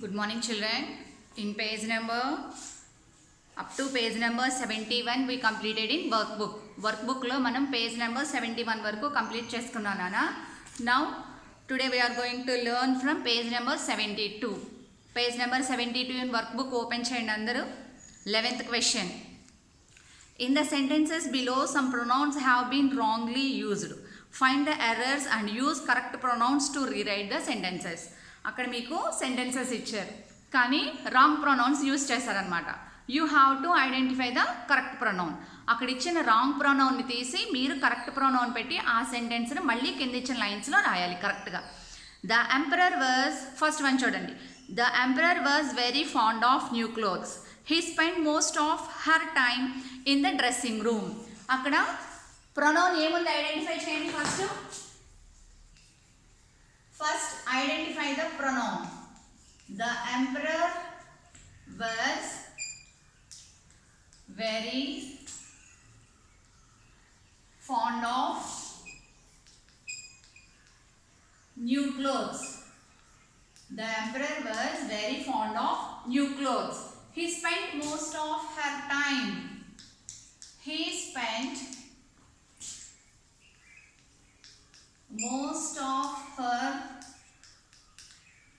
Good morning, children. In page number up to page number 71 we completed in workbook. Workbook lo manam page number 71 varaku complete cheskunnana. Now today we are going to learn from page number 72. Page number 72 in workbook open cheyandi andaru. 11th question. In the sentences below, some pronouns have been wrongly used. Find the errors and use correct pronouns to rewrite the sentences. అక్కడ మీకు sentences ఇచ్చారు కానీ wrong pronounce use చేశారనమాట. You have to identify the correct pronoun. అక్కడ ఇచ్చిన wrong ప్రొనౌన్ని తీసి మీరు correct pronoun పెట్టి ఆ సెంటెన్స్ని మళ్ళీ కింద ఇచ్చిన లైన్స్లో రాయాలి కరెక్ట్గా. The emperor was first one చూడండి. The emperor was very fond of new clothes. He spend most of her time in the dressing room. అక్కడ ప్రొనౌన్ ఏముంది ఐడెంటిఫై చేయండి. First identify the pronoun. The emperor was very fond of new clothes. The emperor was very fond of new clothes. He spent most of her time. He spent most of her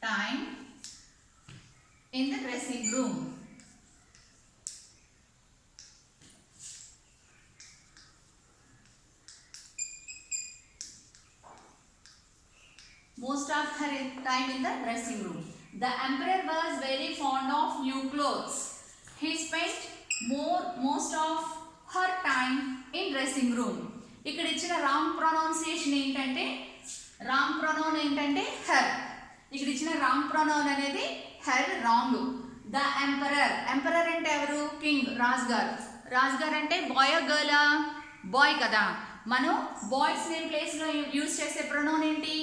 time in the dressing room. Most of her time in the dressing room. The emperor was very fond of new clothes. He spent most of her time in dressing room. ఇక్కడ ఇచ్చిన wrong pronunciation ఏంటంటే her. ఇక్కడ ఇచ్చిన wrong pronoun అనేది her, wrong. The emperor అంటే ఎవరు? King, రాజుగారు అంటే బాయ్ గర్లా? బాయ్ కదా. మనం బాయ్స్ నేమ్ ప్లేస్లో యూజ్ చేసే ప్రొనౌన్ ఏంటి?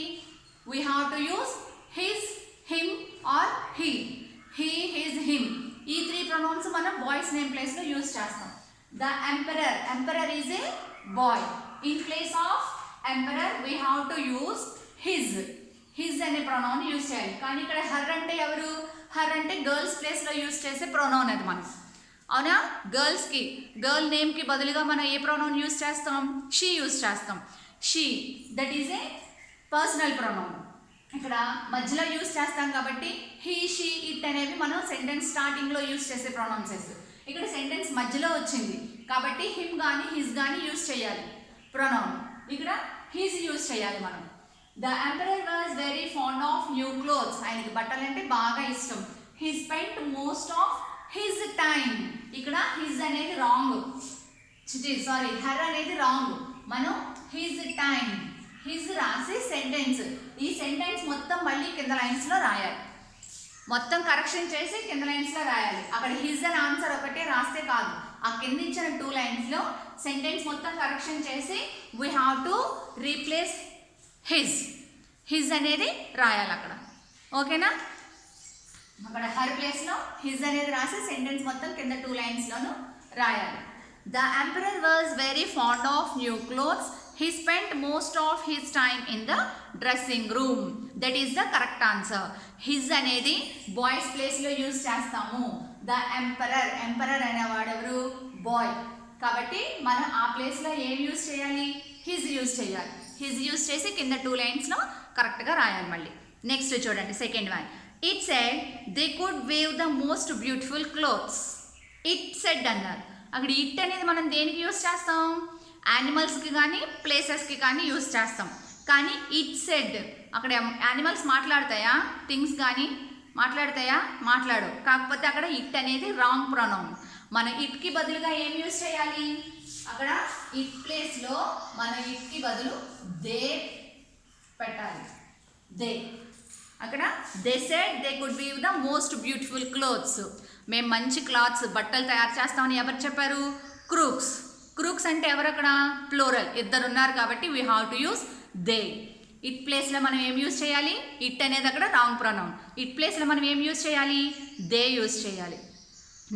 We have to use his, him or he. He, his, him. ఈ త్రీ ప్రొనౌన్స్ మనం బాయ్స్ నేమ్ ప్లేస్లో యూజ్ చేస్తాం. The emperor is a boy. In place of emperor we have to use his అనే pronoun use చేయాలి. కానీ ఇక్కడ her అంటే ఎవరు? హర్ అంటే గర్ల్స్ ప్లేస్లో యూజ్ చేసే ప్రొనౌన్ అది మనం. అవునా? గర్ల్స్కి గర్ల్ నేమ్కి బదులుగా మనం ఏ ప్రొనౌన్ యూజ్ చేస్తాం? షీ యూజ్ చేస్తాం. She, that is a personal pronoun. ఇక్కడ మధ్యలో యూజ్ చేస్తాం కాబట్టి హీ, షీ, ఇట్ అనేవి మనం సెంటెన్స్ స్టార్టింగ్లో యూజ్ చేసే ప్రొనౌన్సెస్. ఇక్కడ సెంటెన్స్ మధ్యలో వచ్చింది కాబట్టి హిమ్ కానీ హిజ్ కానీ యూజ్ చేయాలి ప్రొనౌన్. ఇక్కడ హిజ్ యూజ్ చేయాలి మనం. The emperor was very fond of new clothes. ఆయనకి బట్టలు అంటే బాగా ఇష్టం. He spent most of his time. ఇక్కడ హిజ్ అనేది రాంగ్, హర్ అనేది రాంగ్. మనం హిజ్ టైమ్, హిజ్ రాసి సెంటెన్స్, ఈ సెంటెన్స్ మొత్తం మళ్ళీ కింద లైన్స్లో రాయాలి. మొత్తం కరెక్షన్ చేసి కింద లైన్స్లో రాయాలి. అక్కడ హిజ్ అని ఆన్సర్ ఒకటే రాస్తే కాదు, ఆ కింద ఇచ్చిన 2 లైన్స్లో సెంటెన్స్ మొత్తం కరెక్షన్ చేసి we have to replace his అనేది రాయాలి అక్కడ. ఓకేనా? అక్కడ హర్ ప్లేస్లో హిజ్ అనేది రాసి సెంటెన్స్ మొత్తం కింద 2 లైన్స్లోనూ రాయాలి. The emperor was very fond of new clothes. He spent most of his time in the dressing room. That is the correct answer. His అనేది బాయ్స్ ప్లేస్లో యూజ్ చేస్తాము. ద ఎంపరర్ అనేవాడు ఎవరు? బాయ్. కాబట్టి మనం ఆ ప్లేస్లో ఏం యూజ్ చేయాలి? హిజ్ యూజ్ చేయాలి. హిజ్ యూజ్ చేసి కింద 2 లైన్స్లో కరెక్ట్గా రాయాలి మళ్ళీ. నెక్స్ట్ చూడండి, second one. It said they could wave the most beautiful clothes. It said అన్నారు. అక్కడ ఇట్ అనేది మనం దేనికి యూజ్ చేస్తాం? యానిమల్స్కి కానీ ప్లేసెస్కి కానీ యూజ్ చేస్తాం. కానీ ఇట్ సెడ్ అక్కడ యానిమల్స్ మాట్లాడతాయా? థింగ్స్ కానీ మాట్లాడతాయా? మాట్లాడు. కాకపోతే అక్కడ ఇట్ అనేది రాంగ్ ప్రొనౌన్. మనం ఇట్కి బదులుగా ఏం యూజ్ చేయాలి? అక్కడ ఇట్ ప్లేస్లో మన ఇట్కి బదులు దే పెట్టాలి. దే. అక్కడ they said they could weave the most beautiful clothes. మేము మంచి క్లాత్స్, బట్టలు తయారు చేస్తామని ఎవరు చెప్పారు? క్రూక్స్ అంటే ఎవరు? అక్కడ ప్లూరల్, ఇద్దరు ఉన్నారు కాబట్టి we have to use they. It ప్లేస్లో మనం ఏం యూజ్ చేయాలి? ఇట్ అనేది అక్కడ రాంగ్ ప్రొనౌన్. ఇట్ ప్లేస్లో మనం ఏం యూజ్ చేయాలి? దే యూజ్ చేయాలి.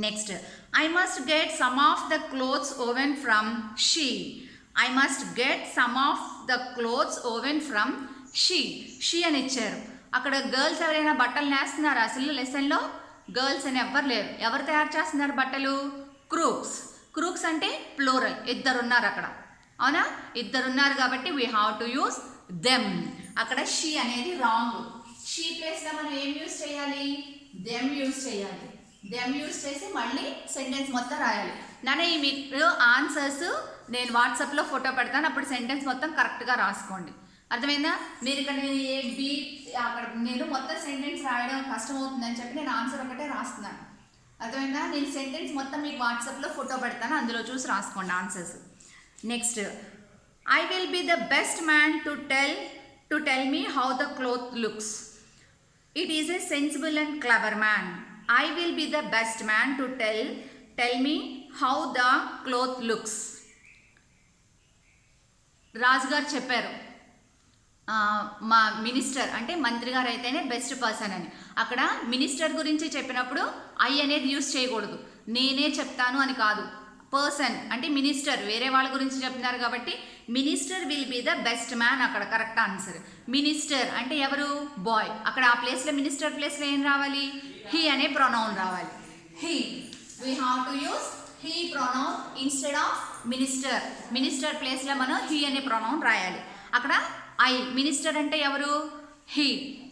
Next, I must get some of the clothes woven from she. I must get some of the clothes woven from she అని ఇచ్చారు. అక్కడ గర్ల్స్ ఎవరైనా బట్టలు నేస్తున్నారా అసలు లెసన్లో? గర్ల్స్ అని ఎవ్వరు లేరు. ఎవరు తయారు చేస్తున్నారు బట్టలు? క్రూక్స్ అంటే ప్లూరల్, ఇద్దరున్నారు అక్కడ. అవునా? ఇద్దరున్నారు కాబట్టి we have to use them. అక్కడ షీ అనేది రాంగ్. షీ ప్లేస్లో మనం ఏం యూస్ చేయాలి? దెమ్ యూస్ చేయాలి. దెమ్ యూస్ చేసి మళ్ళీ సెంటెన్స్ మొత్తం రాయాలి. నానే ఈ మీకు ఆన్సర్స్ నేను వాట్సాప్లో ఫోటో పెడతాను, అప్పుడు సెంటెన్స్ మొత్తం కరెక్ట్గా రాసుకోండి. అర్థమైందా? మీరు ఇక్కడ ఏ బి అక్కడ నేను మొత్తం సెంటెన్స్ రాయడం కష్టం అవుతుందని చెప్పి నేను ఆన్సర్ ఒకటే రాస్తున్నాను. అర్థమైందా? నేను సెంటెన్స్ మొత్తం మీకు వాట్సాప్లో ఫోటో పెడతాను, అందులో చూసి రాసుకోండి answers. Next, I will be the best man to tell me how the cloth looks. It is a sensible and clever man. I will be the best man to tell me how the cloth looks. Raju గారు చెప్పారు మా minister అంటే మంత్రి గారు అయితేనే best person అని. అక్కడ minister గురించి చెప్పినప్పుడు ఐ అనేది యూస్ చేయకూడదు, నేనే చెప్తాను అని కాదు. పర్సన్ అంటే మినిస్టర్, వేరే వాళ్ళ గురించి చెప్తున్నారు కాబట్టి minister will be the best man అక్కడ కరెక్ట్ ఆన్సర్. మినిస్టర్ అంటే ఎవరు? బాయ్. అక్కడ ఆ ప్లేస్లో మినిస్టర్ ప్లేస్లో ఏం రావాలి? హీ అనే ప్రొనౌన్ రావాలి. He. We have to use he pronoun instead of minister. Minister ప్లేస్లో మనం హీ అనే ప్రొనౌన్ రాయాలి. అక్కడ ఐ, మినిస్టర్ అంటే ఎవరు? హీ.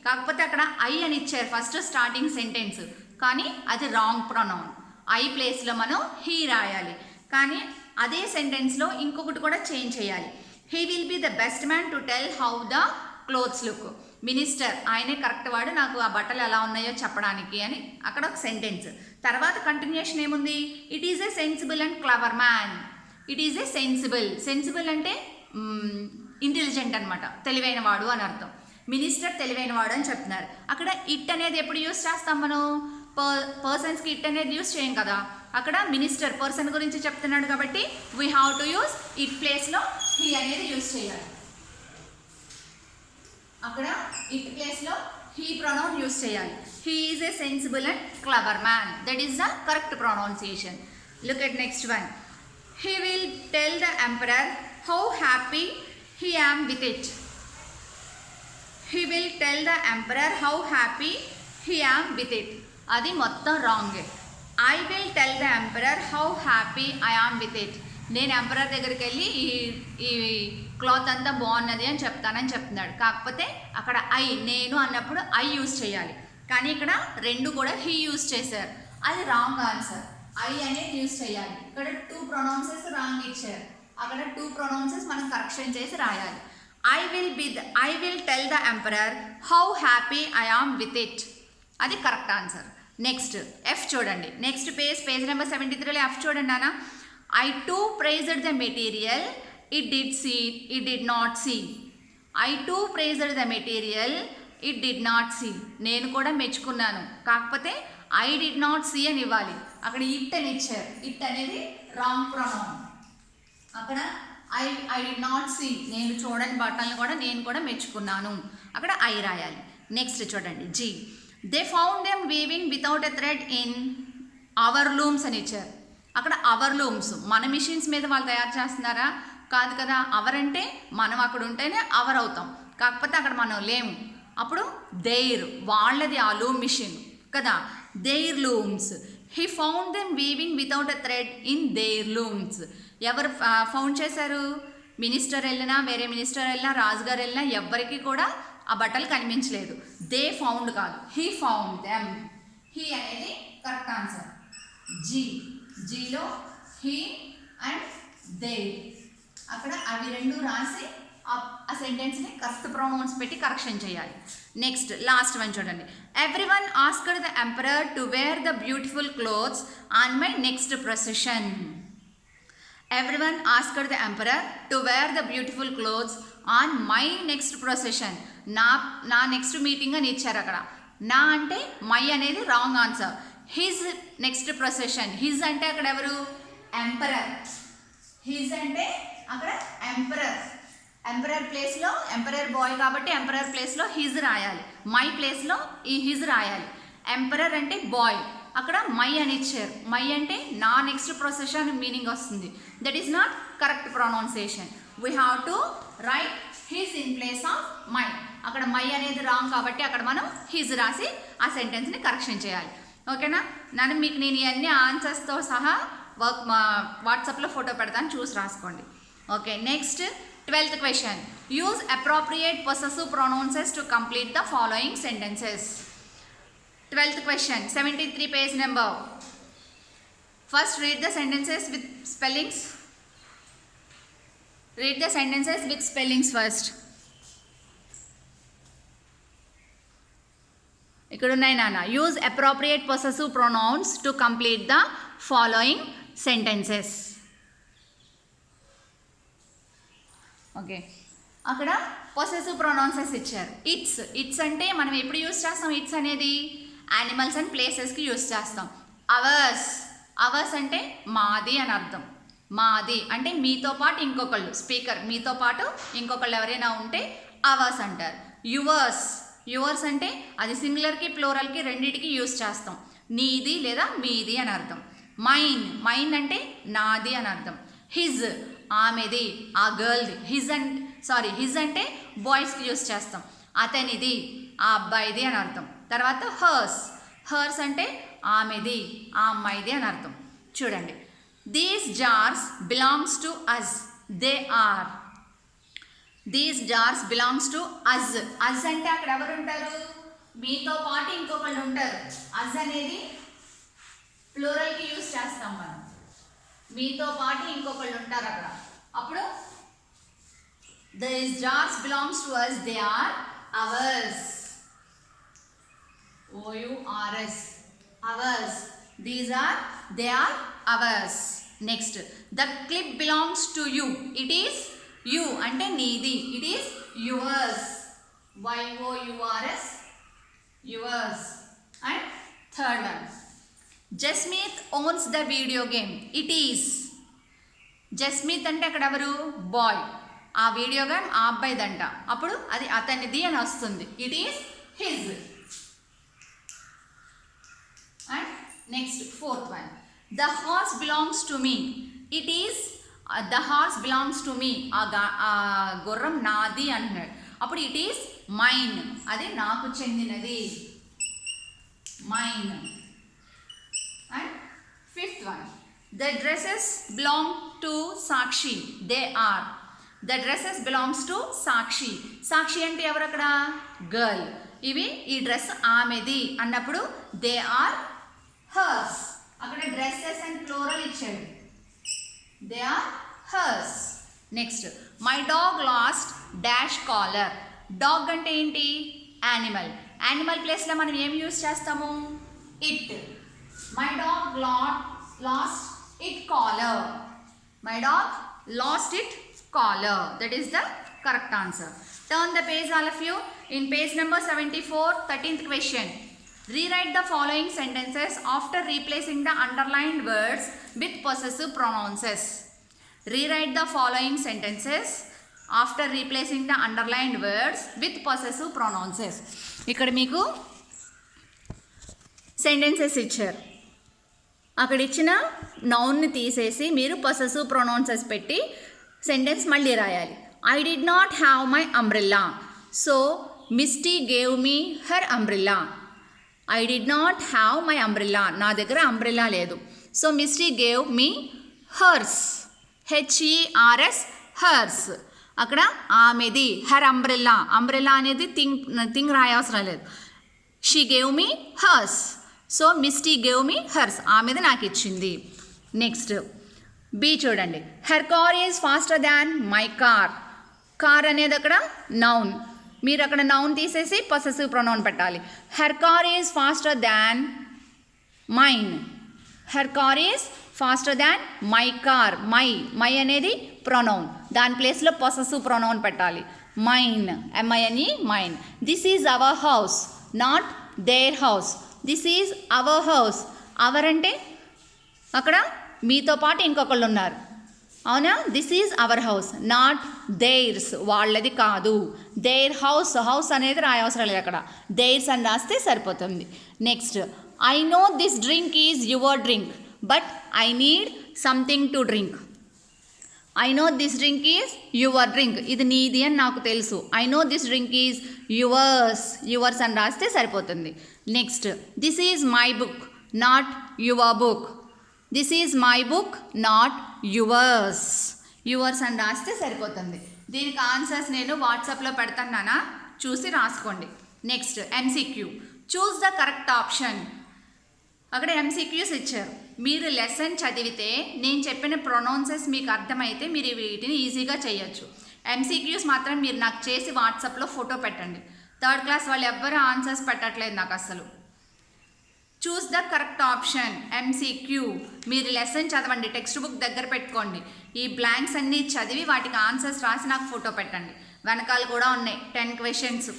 కాకపోతే అక్కడ ఐ అని ఇచ్చారు ఫస్ట్ స్టార్టింగ్ సెంటెన్స్, కానీ అది రాంగ్ ప్రొనౌన్. ఐ ప్లేస్లో మనం హీ రాయాలి. కానీ అదే సెంటెన్స్లో ఇంకొకటి కూడా చేంజ్ చేయాలి. He will be the best man to tell how the clothes look. Minister ఆయనే కరెక్ట్ వాడు నాకు ఆ బట్టలు ఎలా ఉన్నాయో చెప్పడానికి అని అక్కడ ఒక సెంటెన్స్. తర్వాత కంటిన్యూషన్ ఏముంది? It is a sensible and clever man. It is a sensible అంటే ఇంటెలిజెంట్ అనమాట, తెలివైన వాడు అని అర్థం. మినిస్టర్ తెలివైన వాడు అని చెప్తున్నారు. అక్కడ ఇట్ అనేది ఎప్పుడు యూస్ చేస్తాం మనం? పర్సన్స్కి ఇట్ అనేది యూస్ చేయం కదా. అక్కడ మినిస్టర్ పర్సన్ గురించి చెప్తున్నాడు కాబట్టి we have to use it ప్లేస్లో హీ అనేది యూస్ చేయాలి. అక్కడ ఇట్ ప్లేస్లో హీ ప్రొనౌన్ యూస్ చేయాలి. He is a sensible and clever man. That is the correct pronunciation. Look at next one. He will tell the emperor how happy he am with it. He will tell the emperor how happy he am with it. అది మొత్తం wrong. I will tell the emperor how happy I am with it. నేను emperor దగ్గరికి వెళ్ళి ఈ cloth అంతా బాగున్నది అని చెప్తానని చెప్తున్నాడు. కాకపోతే అక్కడ ఐ, నేను అన్నప్పుడు ఐ యూజ్ చేయాలి, కానీ ఇక్కడ రెండు కూడా హీ యూజ్ చేశారు. అది రాంగ్ ఆన్సర్. ఐ అనేది యూజ్ చేయాలి. ఇక్కడ 2 ప్రొనౌన్సెస్ రాంగ్ ఇచ్చారు. అక్కడ 2 ప్రొనౌన్సెస్ మనం కరెక్షన్ చేసి రాయాలి. I will tell the emperor how happy I am with it. అది కరెక్ట్ ఆన్సర్. నెక్స్ట్ ఎఫ్ చూడండి. నెక్స్ట్ పేజ్ నెంబర్ 73లో ఎఫ్ చూడండి నాన్న. I too prized the material it did not see. I too prized the material it did not see. నేను కూడా మెచ్చుకున్నాను, కాకపోతే I did not see అని ఇవ్వాలి. అక్కడ ఇట్ అని ఇచ్చారు. ఇట్ అనేది రాంగ్ ప్రొనౌన్. అక్కడ ఐ డి నాట్ సీ, నేను చూడని బట్టలను కూడా నేను కూడా మెచ్చుకున్నాను, అక్కడ ఐ రాయాలి. నెక్స్ట్ చూడండి G. They found them weaving without a thread in our looms అని ఇచ్చారు. అక్కడ అవర్ లూమ్స్ మన మిషన్స్ మీద వాళ్ళు తయారు చేస్తున్నారా? కాదు కదా. అవర్ అంటే మనం అక్కడ ఉంటేనే అవర్ అవుతాం, కాకపోతే అక్కడ మనం లేము. అప్పుడు దేర్, వాళ్ళది ఆ లూమ్ మిషన్ కదా, their looms. He found them weaving without a thread in their looms. ఎవరు ఫౌండ్ చేశారు? మినిస్టర్ వెళ్ళినా, వేరే మినిస్టర్ వెళ్ళినా, రాజుగారు వెళ్ళినా ఎవ్వరికి కూడా ఆ బట్టలు కనిపించలేదు. దే ఫౌండ్ కాదు, హీ ఫౌండ్ దెమ్. హీ అనేది కరెక్ట్ ఆన్సర్. జీలో హీ అండ్ దే. అక్కడ అవి రెండు రాసి ఆ సెంటెన్స్ని కరెక్ట్ ప్రొనౌన్స్ పెట్టి కరెక్షన్ చేయాలి. నెక్స్ట్ లాస్ట్ వన్ చూడండి. Everyone asked the emperor to wear the beautiful clothes on my next procession. Everyone asked the emperor to wear the beautiful clothes on my next procession. నా next meeting అని ఇచ్చారు. అక్కడ నా అంటే my అనేది wrong answer. His next procession. His అంటే అక్కడ ఎవరు? ఎంపరర్. హిజ్ అంటే అక్కడ ఎంపరర్ ప్లేస్లో ఎంపరర్ బాయ్ కాబట్టి ఎంపరర్ ప్లేస్లో హిజ్ రాయాలి. మై ప్లేస్లో ఈ హిజ్ రాయాలి. ఎంపరర్ అంటే బాయ్, అక్కడ మై అని ఇచ్చారు. మై అంటే నా నెక్స్ట్ ప్రొసెషన్ మీనింగ్ వస్తుంది. That is not correct pronunciation. We have to right his in place of my. అక్కడ మై అనేది రాంగ్ కాబట్టి అక్కడ మనం హిజ్ రాసి ఆ సెంటెన్స్ని కరెక్షన్ చేయాలి. ఓకేనా? మీకు నేను ఇవన్నీ ఆన్సర్స్తో సహా వాట్సాప్లో ఫోటో పెడతాను, చూసి రాసుకోండి. Okay, next 12th question. Use appropriate possessive pronouns to complete the following sentences. 12th question, 73 page number. First read the sentences with spellings. Read the sentences with spellings first. ఇక్కడ ఉన్నాయి నాన్న. Use appropriate possessive pronouns to complete the following sentences. Okay, అక్కడ possessive pronounses ఇచ్చారు. Its అంటే మనం ఎప్పుడు use చేస్తాం? Its అనేది యానిమల్స్ అండ్ ప్లేసెస్కి యూజ్ చేస్తాం. అవర్స్ అంటే మాది అని అర్థం. మాది అంటే మీతో పాటు ఇంకొకళ్ళు, స్పీకర్ మీతో పాటు ఇంకొకళ్ళు ఎవరైనా ఉంటే అవర్స్ అంటారు. యువర్స్ అంటే అది సింగులర్కి ప్లూరల్కి రెండింటికి యూజ్ చేస్తాం. నీది లేదా మీది అని అర్థం. మైన్ అంటే నాది అని అర్థం. హిజ్ ఆమెది, ఆ గర్ల్ది. హిజ్ అంటే బాయ్స్కి యూజ్ చేస్తాం. అతనిది, ఆ అబ్బాయిది అని అర్థం. తర్వాత హర్స్ అంటే ఆమెది, ఆ అమ్మాయిది అని అర్థం. చూడండి, these jars belongs to us, they are. These jars belongs to us. Us అంటే అక్కడ ఎవరు ఉంటారు? మీతో పాటు ఇంకొకళ్ళు ఉంటారు. అస్ అనేది ప్లూరల్కి యూజ్ చేస్తాం మనం. మీతో పాటు ఇంకొకళ్ళు ఉంటారు అక్కడ. అప్పుడు these jars belongs to us, they are ours. OURS, ours. They are ours. Next, the clip belongs to you. It is you అంటే నీది. It is yours. YOURS, yours. And third one, Jasmeet owns the video game. It is. Jasmith అంటే అక్కడ ఎవరు? Bye. ఆ video game ఆ అబ్బాయిదంట. అప్పుడు అది అతనిది అని వస్తుంది. It is his. And next fourth one, the horse belongs to me. It is the horse belongs to me. ఆ గుర్రం నాది అంటున్నాడు. అప్పుడు ఇట్ ఈస్ మైన్, అది నాకు చెందినది. Mine. And fifth one, the dresses belong to Sakshi. They are. The dresses belongs to Sakshi. సాక్షి అంటే ఎవరు అక్కడ? గర్ల్. ఈ డ్రెస్ ఆమెది అన్నప్పుడు దే ఆర్ హర్స్. అక్కడ డ్రెస్సెస్ అండ్ ప్లూరల్ ఇచ్చాడు. They are hers. Next, my dog lost dash collar. Dog అంటే ఏంటి? యానిమల్ ప్లేస్లో మనం ఏం యూజ్ చేస్తాము? It. My dog lost it collar. My dog lost its collar. That is the correct answer. Turn the page, all of you. In page number 74, 13th question. Rewrite the following sentences after replacing the underlined words with possessive pronouns. Rewrite the following sentences after replacing the underlined words with possessive pronouns. ఇక్కడ మీకు sentences ఇచ్చారు. అక్కడ ఇచ్చిన నౌన్ని తీసేసి మీరు possessive pronounces పెట్టి sentence మళ్ళీ రాయాలి. I did not have my umbrella, so Misty gave me her umbrella. I did not have my umbrella, నా దగ్గర అంబ్రెల్లా లేదు. So Misty gave me hers, HERS, hers. అక్కడ ఆమెది, హర్ అంబ్రెల్లా. అంబ్రెల్లా అనేది thing రాయవసరం లేదు. She gave me hers, so Misty gave me hers, ఆమెది నాకు ఇచ్చింది. నెక్స్ట్ బి చూడండి. Her car is faster than my car. Car అనేది అక్కడ నౌన్. మీరు అక్కడ నౌన్ తీసేసి పొసెసివ్ ప్రొనౌన్ పెట్టాలి. Her car is faster than mine. Her car is faster than my car. My అనేది ప్రొనౌన్, దాని ప్లేస్లో పొసెసివ్ ప్రొనౌన్ పెట్టాలి. Mine, MINE, mine. This is our house, not their house. This is our house. Our అంటే అక్కడ మీతో పాటు ఇంకొకళ్ళు ఉన్నారు, అవునా? This is our house, not theirs, వాళ్ళది కాదు. దేర్ హౌస్ అనేది రాయవసరం లేదు, అక్కడ దేర్స్ అని రాస్తే సరిపోతుంది. Next, I know this drink is your drink but I need something to drink. I know this drink is your drink, ఇది నీది అని నాకు తెలుసు. I know this drink is yours అని రాస్తే సరిపోతుంది. Next, this is my book not your book. This is my book not yours అని రాస్తే సరిపోతుంది. దీనికి ఆన్సర్స్ నేను వాట్సాప్లో పెడతాను నాన్న, చూసి రాసుకోండి. Next, MCQ, choose the correct option. అక్కడ ఎంసీక్యూస్ ఇచ్చారు. మీరు లెసన్ చదివితే నేను చెప్పిన ప్రొనౌన్సెస్ మీకు అర్థమైతే మీరు వీటిని ఈజీగా చేయొచ్చు. ఎంసీక్యూస్ మాత్రం మీరు నాకు చేసి వాట్సాప్లో ఫోటో పెట్టండి. 3rd క్లాస్ వాళ్ళు ఎవ్వరూ ఆన్సర్స్ పెట్టట్లేదు నాకు అసలు. Choose the correct option, MCQ. మీరు లెసన్ చదవండి, టెక్స్ట్ బుక్ దగ్గర పెట్టుకోండి. ఈ బ్లాంక్స్ అన్నీ చదివి వాటికి ఆన్సర్స్ రాసి నాకు ఫోటో పెట్టండి. వెనకాల కూడా ఉన్నాయి 10 క్వశ్చన్స్.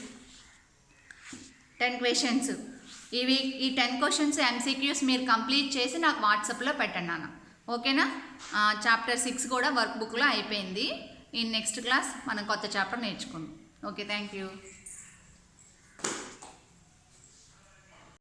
ఈ 10 క్వశ్చన్స్ ఎంసీక్యూస్ మీరు కంప్లీట్ చేసి నాకు వాట్సాప్లో పెట్టండి నాన్న. ఓకేనా? చాప్టర్ 6 కూడా వర్క్ బుక్లో అయిపోయింది. ఈ నెక్స్ట్ క్లాస్ మనం కొత్త చాప్టర్ నేర్చుకుందాం. Okay, thank you.